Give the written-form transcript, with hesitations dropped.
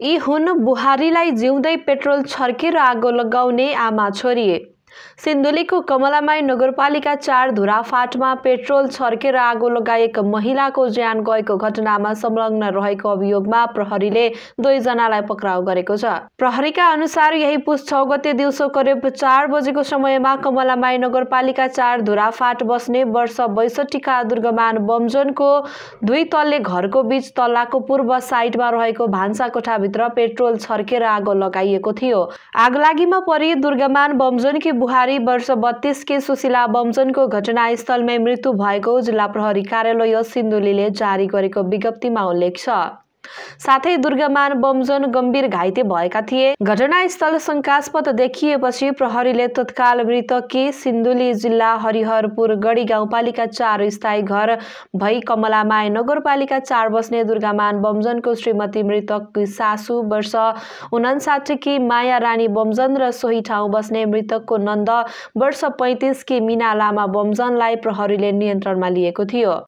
यी हुन् बुहारीलाई जिउँदै पेट्रोल छर्केर आगो लगाउने आमा छोरी। सिन्धुलीको कमलामाई नगरपालिका 4 धुराफाटमा पेट्रोल छर्केर आगो लगाएक महिलाको ज्यान गएको घटनामा संलग्न रहेको अभियोगमा प्रहरीले 2 जनालाई पक्राउ गरेको छ। प्रहरीका अनुसार यही पुस 6 गते दिउँसो करिब 4 बजेको समयमा कमलामाई नगरपालिका 4 धुराफाट बस्ने वर्ष 62 का दुर्गमान बमजोनको 2 तल्ले घरको बीच तल्लाको पूर्व साइडमा रहेको भान्सा कोठाभित्र पेट्रोल छर्केर आगो लगाइएको थियो। आगलागीमा परि दुर्गमान बमजोनकी बुहारी वर्ष 32 के सुशीला बमजोनको घटनास्थलमै मृत्यु भएको जिल्ला प्रहरी कार्यालय सिन्धुलीले जारी गरेको विज्ञप्तिमा उल्लेख छ। साथै दुर्गमान बमजोन गम्भीर घाइते भएका थिए। घटनास्थल शंकास्पद देखिएपछि प्रहरीले तत्काल मृतककी सिन्धुली जिल्ला हरिहरपुर गढी गाउँपालिका 4 स्थायी घर भई कमलामाई नगरपालिका 4 बस्ने दुर्गमान बमजोनको श्रीमती मृतककी सासू वर्ष 59 की माया रानी बमजोन र सोही ठाउँ बस्ने मृतकको नन्द वर्ष 35 की मीना लामा बमजोनलाई प्रहरीले नियन्त्रणमा लिएको थियो।